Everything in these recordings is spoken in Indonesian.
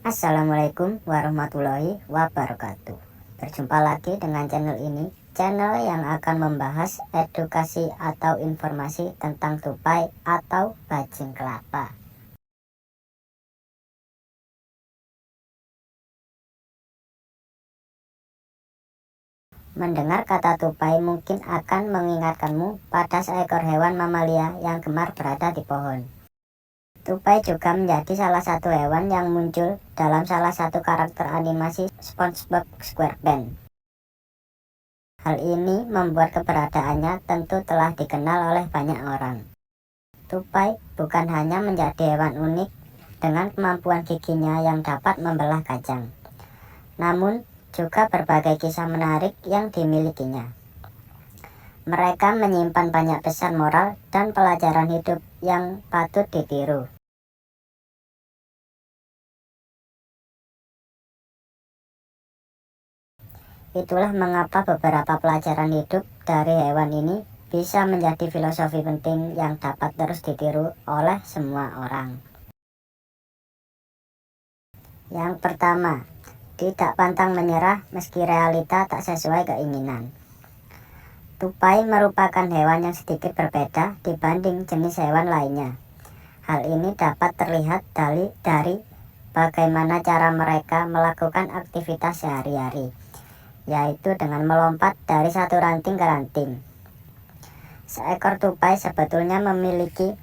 Assalamualaikum warahmatullahi wabarakatuh. Berjumpa lagi dengan channel ini, channel yang akan membahas edukasi atau informasi tentang tupai atau bajing kelapa. Mendengar kata tupai mungkin akan mengingatkanmu pada seekor hewan mamalia yang gemar berada di pohon. Tupai juga menjadi salah satu hewan yang muncul dalam salah satu karakter animasi SpongeBob SquarePants. Hal ini membuat keberadaannya tentu telah dikenal oleh banyak orang. Tupai bukan hanya menjadi hewan unik dengan kemampuan giginya yang dapat membelah kacang, namun juga berbagai kisah menarik yang dimilikinya. Mereka menyimpan banyak pesan moral dan pelajaran hidup yang patut ditiru. Itulah mengapa beberapa pelajaran hidup dari hewan ini bisa menjadi filosofi penting yang dapat terus ditiru oleh semua orang. Yang pertama, tidak pantang menyerah meski realita tak sesuai keinginan. Tupai merupakan hewan yang sedikit berbeda dibanding jenis hewan lainnya. Hal ini dapat terlihat dari bagaimana cara mereka melakukan aktivitas sehari-hari, yaitu dengan melompat dari satu ranting ke ranting. Seekor tupai sebetulnya memiliki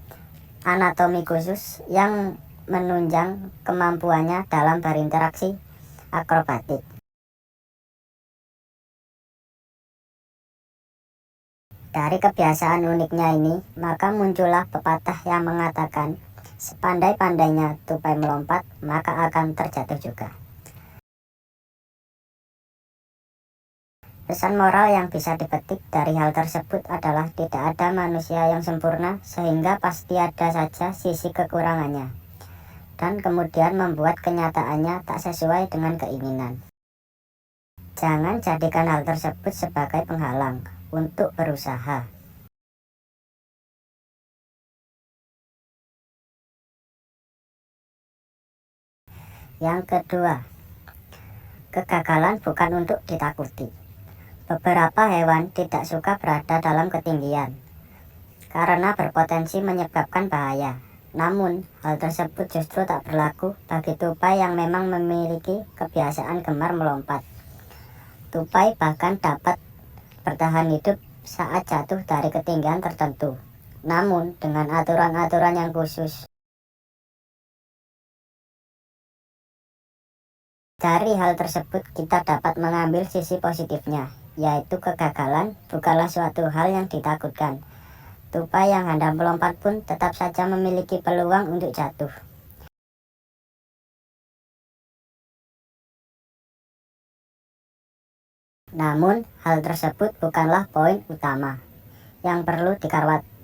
anatomi khusus yang menunjang kemampuannya dalam berinteraksi akrobatik. Dari kebiasaan uniknya ini, maka muncullah pepatah yang mengatakan, sepandai-pandainya tupai melompat, maka akan terjatuh juga. Pesan moral yang bisa dipetik dari hal tersebut adalah tidak ada manusia yang sempurna, sehingga pasti ada saja sisi kekurangannya, dan kemudian membuat kenyataannya tak sesuai dengan keinginan. Jangan jadikan hal tersebut sebagai penghalang untuk berusaha. Yang kedua, kegagalan bukan untuk ditakuti. Beberapa hewan tidak suka berada dalam ketinggian karena berpotensi menyebabkan bahaya. Namun, hal tersebut justru tak berlaku bagi tupai yang memang memiliki kebiasaan gemar melompat. Tupai bahkan dapat bertahan hidup saat jatuh dari ketinggian tertentu, namun dengan aturan-aturan yang khusus. Dari hal tersebut kita dapat mengambil sisi positifnya, yaitu kegagalan bukanlah suatu hal yang ditakutkan. Tupai yang hendak melompat pun tetap saja memiliki peluang untuk jatuh. Namun, hal tersebut bukanlah poin utama yang perlu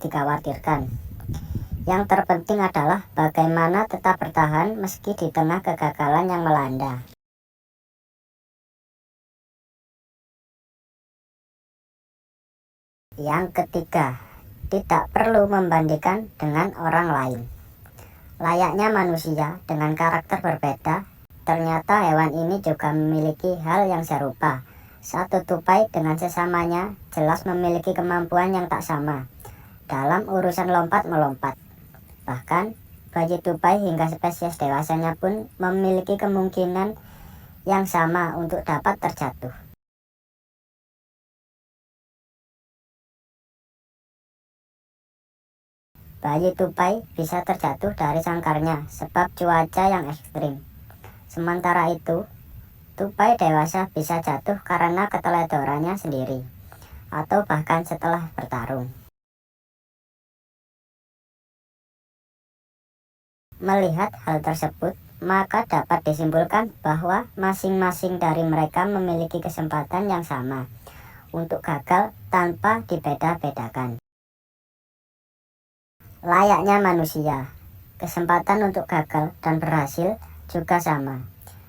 dikhawatirkan. Yang terpenting adalah bagaimana tetap bertahan meski di tengah kegagalan yang melanda. Yang ketiga, tidak perlu membandingkan dengan orang lain. Layaknya manusia dengan karakter berbeda, ternyata hewan ini juga memiliki hal yang serupa. Satu tupai dengan sesamanya jelas memiliki kemampuan yang tak sama dalam urusan lompat-melompat. Bahkan, bayi tupai hingga spesies dewasanya pun memiliki kemungkinan yang sama untuk dapat terjatuh. Bayi tupai bisa terjatuh dari sangkarnya sebab cuaca yang ekstrim. Sementara itu, tupai dewasa bisa jatuh karena keteledorannya sendiri, atau bahkan setelah bertarung. Melihat hal tersebut, maka dapat disimpulkan bahwa masing-masing dari mereka memiliki kesempatan yang sama untuk gagal tanpa dibeda-bedakan. Layaknya manusia, kesempatan untuk gagal dan berhasil juga sama.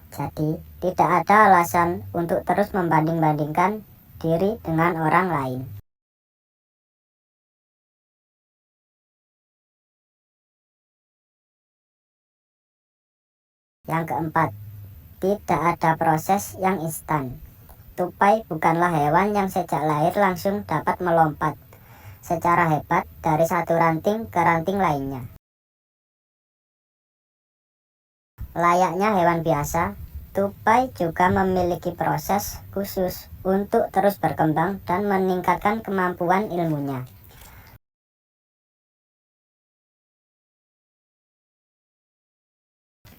Jadi, tidak ada alasan untuk terus membanding-bandingkan diri dengan orang lain. Yang keempat, tidak ada proses yang instan. Tupai bukanlah hewan yang sejak lahir langsung dapat melompat secara hebat dari satu ranting ke ranting lainnya. Layaknya hewan biasa, tupai juga memiliki proses khusus untuk terus berkembang dan meningkatkan kemampuan ilmunya.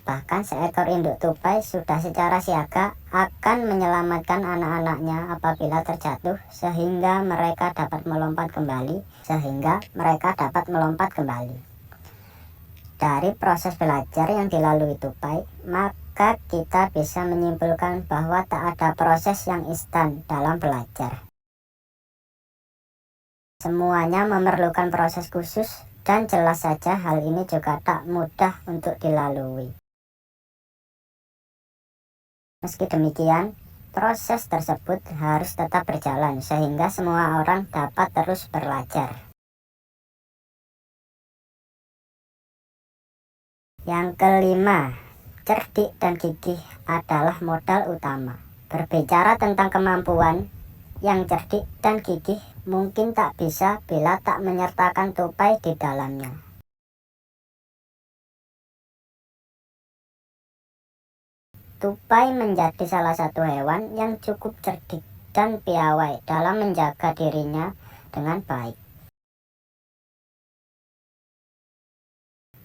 Bahkan seekor induk tupai sudah secara siaga akan menyelamatkan anak-anaknya apabila terjatuh sehingga mereka dapat melompat kembali. Dari proses belajar yang dilalui tupai, maka kita bisa menyimpulkan bahwa tak ada proses yang instan dalam belajar. Semuanya memerlukan proses khusus dan jelas saja hal ini juga tak mudah untuk dilalui. Meski demikian, proses tersebut harus tetap berjalan sehingga semua orang dapat terus belajar. Yang kelima, cerdik dan gigih adalah modal utama. Berbicara tentang kemampuan, yang cerdik dan gigih mungkin tak bisa bila tak menyertakan tupai di dalamnya. Tupai menjadi salah satu hewan yang cukup cerdik dan piawai dalam menjaga dirinya dengan baik.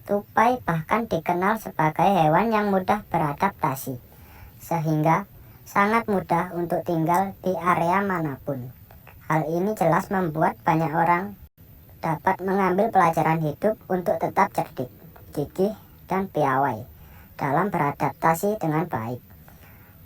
Tupai bahkan dikenal sebagai hewan yang mudah beradaptasi, sehingga sangat mudah untuk tinggal di area manapun. Hal ini jelas membuat banyak orang dapat mengambil pelajaran hidup untuk tetap cerdik, gigih, dan piawai dalam beradaptasi dengan baik.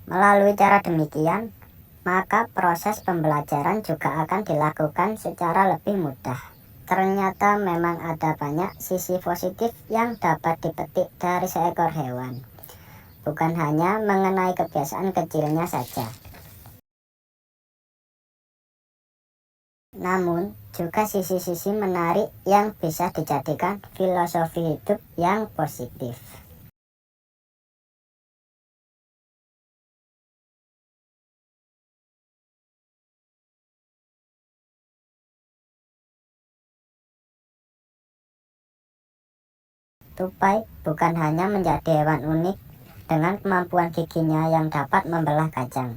Melalui cara demikian, maka proses pembelajaran juga akan dilakukan secara lebih mudah. Ternyata memang ada banyak sisi positif yang dapat dipetik dari seekor hewan, bukan hanya mengenai kebiasaan kecilnya saja. Namun, juga sisi-sisi menarik yang bisa dijadikan filosofi hidup yang positif. Tupai bukan hanya menjadi hewan unik dengan kemampuan giginya yang dapat membelah kacang,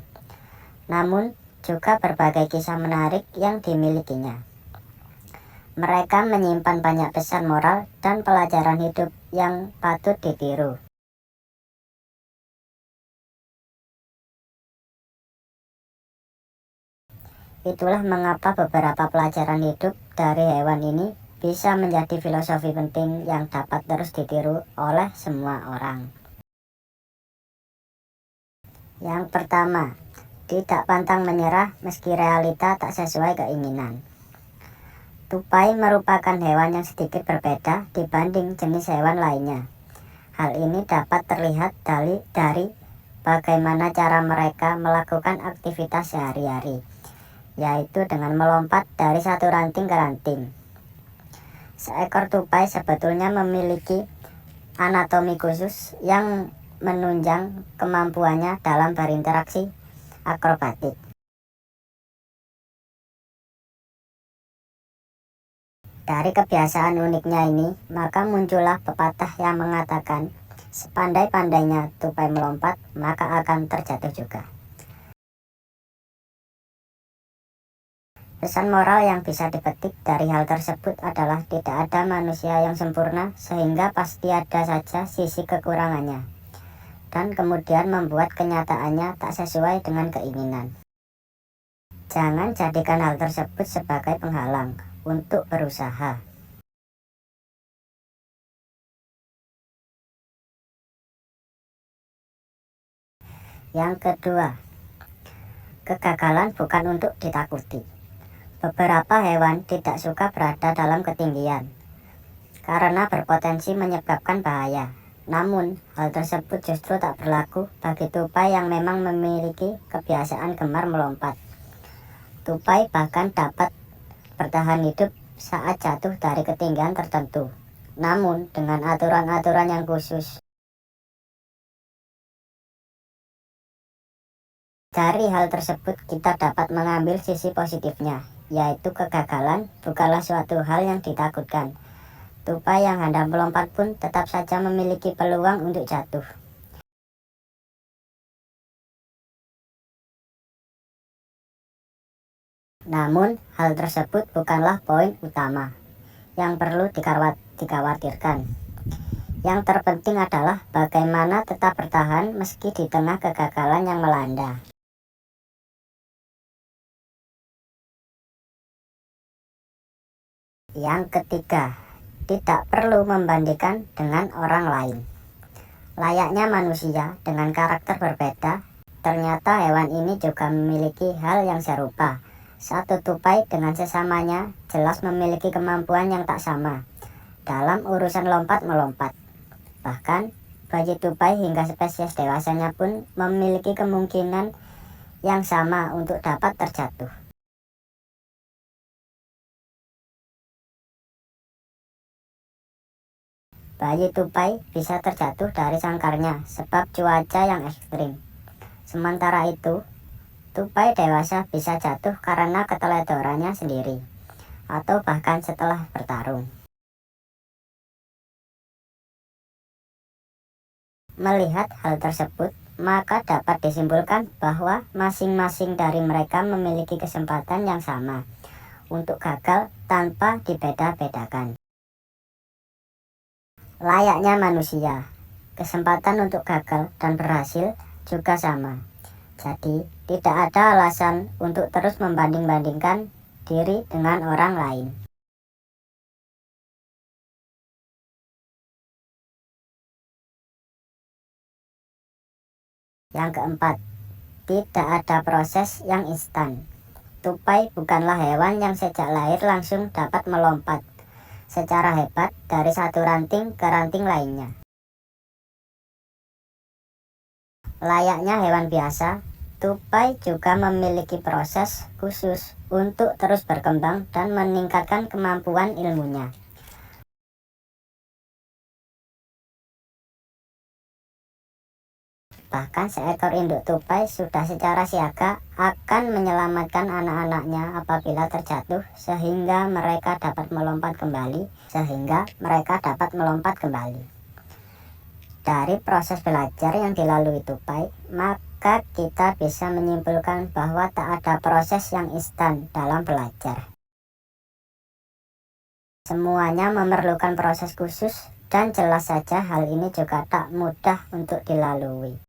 namun juga berbagai kisah menarik yang dimilikinya. Mereka menyimpan banyak pesan moral dan pelajaran hidup yang patut ditiru. Itulah mengapa beberapa pelajaran hidup dari hewan ini bisa menjadi filosofi penting yang dapat terus ditiru oleh semua orang. Yang pertama, tidak pantang menyerah meski realita tak sesuai keinginan. Tupai merupakan hewan yang sedikit berbeda dibanding jenis hewan lainnya. Hal ini dapat terlihat dari bagaimana cara mereka melakukan aktivitas sehari-hari, yaitu dengan melompat dari satu ranting ke ranting. Seekor tupai sebetulnya memiliki anatomi khusus yang menunjang kemampuannya dalam berinteraksi akrobatik. Dari kebiasaan uniknya ini, maka muncullah pepatah yang mengatakan, sepandai-pandainya tupai melompat, maka akan terjatuh juga. Pesan moral yang bisa dipetik dari hal tersebut adalah tidak ada manusia yang sempurna sehingga pasti ada saja sisi kekurangannya, dan kemudian membuat kenyataannya tak sesuai dengan keinginan. Jangan jadikan hal tersebut sebagai penghalang untuk berusaha. Yang kedua, kegagalan bukan untuk ditakuti. Beberapa hewan tidak suka berada dalam ketinggian karena berpotensi menyebabkan bahaya. Namun, hal tersebut justru tak berlaku bagi tupai yang memang memiliki kebiasaan gemar melompat. Tupai bahkan dapat bertahan hidup saat jatuh dari ketinggian tertentu, namun dengan aturan-aturan yang khusus. Dari hal tersebut kita dapat mengambil sisi positifnya, yaitu kegagalan bukanlah suatu hal yang ditakutkan. Tupai yang hendak melompat pun tetap saja memiliki peluang untuk jatuh. Namun, hal tersebut bukanlah poin utama yang perlu dikhawatirkan. Yang terpenting adalah bagaimana tetap bertahan meski di tengah kegagalan yang melanda. Yang ketiga, tidak perlu membandingkan dengan orang lain. Layaknya manusia dengan karakter berbeda, ternyata hewan ini juga memiliki hal yang serupa. Satu tupai dengan sesamanya jelas memiliki kemampuan yang tak sama dalam urusan lompat-melompat. Bahkan, bayi tupai hingga spesies dewasanya pun memiliki kemungkinan yang sama untuk dapat terjatuh. Bayi tupai bisa terjatuh dari sangkarnya sebab cuaca yang ekstrim. Sementara itu, tupai dewasa bisa jatuh karena keteledorannya sendiri, atau bahkan setelah bertarung. Melihat hal tersebut, maka dapat disimpulkan bahwa masing-masing dari mereka memiliki kesempatan yang sama untuk gagal tanpa dibeda-bedakan. Layaknya manusia, kesempatan untuk gagal dan berhasil juga sama. Jadi, tidak ada alasan untuk terus membanding-bandingkan diri dengan orang lain. Yang keempat, tidak ada proses yang instan. Tupai bukanlah hewan yang sejak lahir langsung dapat melompat secara hebat dari satu ranting ke ranting lainnya. Layaknya hewan biasa, tupai juga memiliki proses khusus untuk terus berkembang dan meningkatkan kemampuan ilmunya. Bahkan seekor induk tupai sudah secara siaga akan menyelamatkan anak-anaknya apabila terjatuh sehingga mereka dapat melompat kembali. Dari proses belajar yang dilalui tupai, maka kita bisa menyimpulkan bahwa tak ada proses yang instan dalam belajar. Semuanya memerlukan proses khusus dan jelas saja hal ini juga tak mudah untuk dilalui.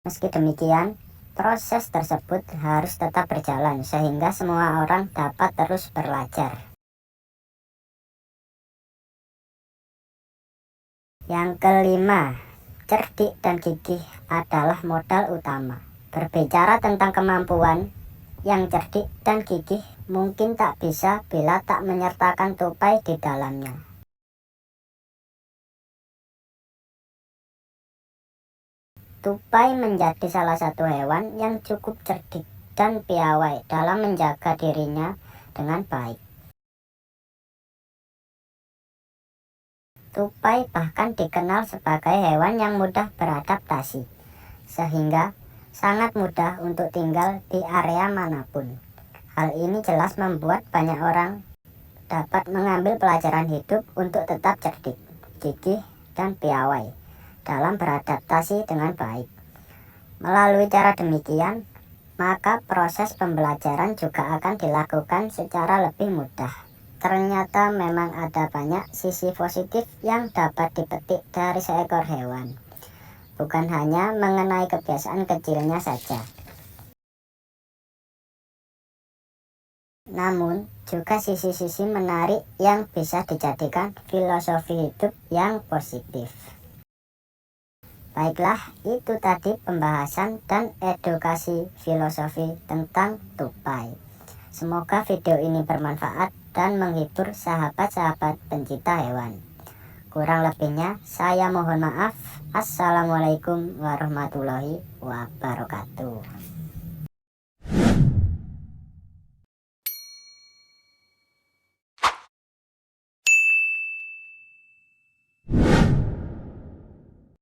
Meski demikian, proses tersebut harus tetap berjalan sehingga semua orang dapat terus belajar. Yang kelima, cerdik dan gigih adalah modal utama. Berbicara tentang kemampuan, yang cerdik dan gigih mungkin tak bisa bila tak menyertakan tupai di dalamnya. Tupai menjadi salah satu hewan yang cukup cerdik dan piawai dalam menjaga dirinya dengan baik. Tupai bahkan dikenal sebagai hewan yang mudah beradaptasi, sehingga sangat mudah untuk tinggal di area manapun. Hal ini jelas membuat banyak orang dapat mengambil pelajaran hidup untuk tetap cerdik, gigih, dan piawai dalam beradaptasi dengan baik. Melalui cara demikian, maka proses pembelajaran juga akan dilakukan secara lebih mudah. Ternyata memang ada banyak sisi positif yang dapat dipetik dari seekor hewan, bukan hanya mengenai kebiasaan kecilnya saja. Namun, juga sisi-sisi menarik yang bisa dijadikan filosofi hidup yang positif. Baiklah, itu tadi pembahasan dan edukasi filosofi tentang tupai. Semoga video ini bermanfaat dan menghibur sahabat-sahabat pencinta hewan. Kurang lebihnya, saya mohon maaf. Assalamualaikum warahmatullahi wabarakatuh.